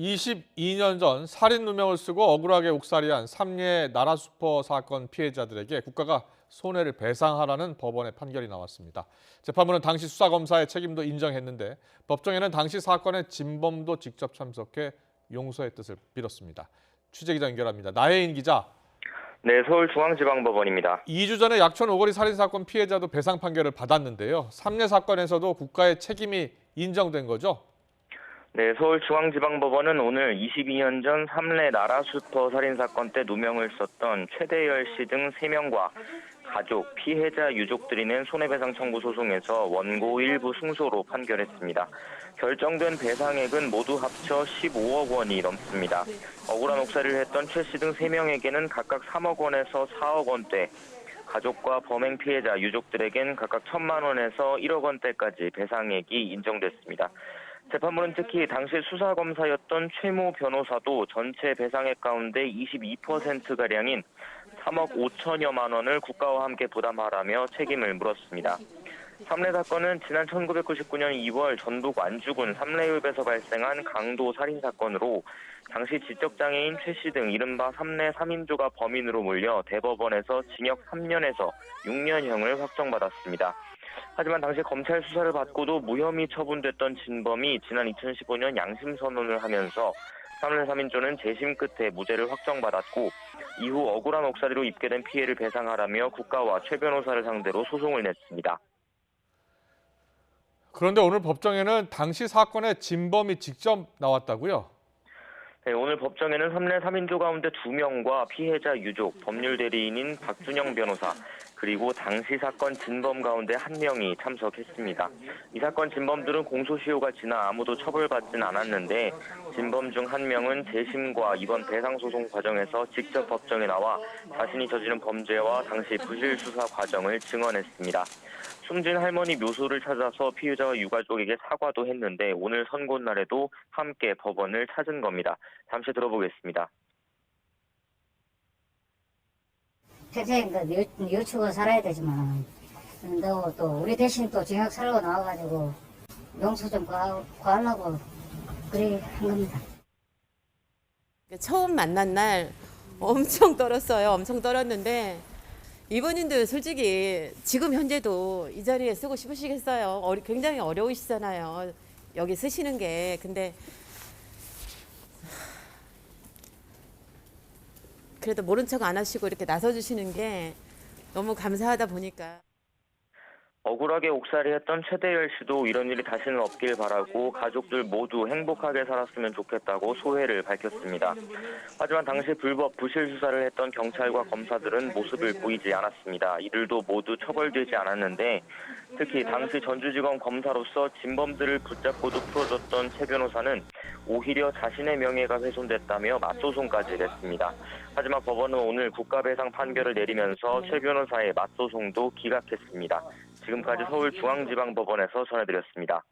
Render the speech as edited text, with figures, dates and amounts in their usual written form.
22년 전 살인 누명을 쓰고 억울하게 옥살이한 삼례 나라수퍼 사건 피해자들에게 국가가 손해를 배상하라는 법원의 판결이 나왔습니다. 재판부는 당시 수사검사의 책임도 인정했는데 법정에는 당시 사건의 진범도 직접 참석해 용서의 뜻을 빌었습니다. 취재기자 연결합니다. 나혜인 기자. 네, 서울중앙지방법원입니다. 2주 전에 약촌 오거리 살인 사건 피해자도 배상 판결을 받았는데요. 삼례 사건에서도 국가의 책임이 인정된 거죠? 네, 서울중앙지방법원은 오늘 22년 전 삼례 나라수퍼 살인사건 때 누명을 썼던 최대열 씨 등 3명과 가족, 피해자 유족들이 낸 손해배상 청구 소송에서 원고 일부 승소로 판결했습니다. 결정된 배상액은 모두 합쳐 15억 원이 넘습니다. 억울한 옥살이를 했던 최 씨 등 3명에게는 각각 3억 원에서 4억 원대, 가족과 범행 피해자 유족들에겐 각각 1,000만 원에서 1억 원대까지 배상액이 인정됐습니다. 재판부는 특히 당시 수사검사였던 최모 변호사도 전체 배상액 가운데 22%가량인 3억 5천여만 원을 국가와 함께 부담하라며 책임을 물었습니다. 삼례 사건은 지난 1999년 2월 전북 완주군 삼례읍에서 발생한 강도 살인 사건으로 당시 지적장애인 최 씨 등 이른바 삼례 3인조가 범인으로 몰려 대법원에서 징역 3년에서 6년형을 확정받았습니다. 하지만 당시 검찰 수사를 받고도 무혐의 처분됐던 진범이 지난 2015년 양심 선언을 하면서 삼례 3인조는 재심 끝에 무죄를 확정받았고 이후 억울한 옥살이로 입게 된 피해를 배상하라며 국가와 최 변호사를 상대로 소송을 냈습니다. 그런데 오늘 법정에는 당시 사건의 진범이 직접 나왔다고요? 네, 오늘 법정에는 삼례 3인조 가운데 2명과 피해자 유족, 법률 대리인인 박준영 변호사, 그리고 당시 사건 진범 가운데 1명이 참석했습니다. 이 사건 진범들은 공소시효가 지나 아무도 처벌받진 않았는데 진범 중 1명은 재심과 이번 배상소송 과정에서 직접 법정에 나와 자신이 저지른 범죄와 당시 부실 수사 과정을 증언했습니다. 숨진 할머니 묘소를 찾아서 피해자와 유가족에게 사과도 했는데 오늘 선고 날에도 함께 법원을 찾은 겁니다. 잠시 들어보겠습니다. 평생 뉘우치고 살아야 되지만 너 또 우리 대신 또 징역 살고 나와가지고 용서 좀 구하려고 그래 한 겁니다. 처음 만난 날 엄청 떨었어요. 엄청 떨었는데 이번님들 솔직히 지금 현재도 이 자리에 쓰고 싶으시겠어요. 굉장히 어려우시잖아요. 여기 쓰시는 게. 근데 그래도 모른 척 안 하시고 이렇게 나서주시는 게 너무 감사하다 보니까. 억울하게 옥살이했던 최대열 씨도 이런 일이 다시는 없길 바라고 가족들 모두 행복하게 살았으면 좋겠다고 소회를 밝혔습니다. 하지만 당시 불법 부실 수사를 했던 경찰과 검사들은 모습을 보이지 않았습니다. 이들도 모두 처벌되지 않았는데 특히 당시 전주지검 검사로서 진범들을 붙잡고도 풀어줬던 최 변호사는 오히려 자신의 명예가 훼손됐다며 맞소송까지 냈습니다. 하지만 법원은 오늘 국가배상 판결을 내리면서 최 변호사의 맞소송도 기각했습니다. 지금까지 서울중앙지방법원에서 전해드렸습니다.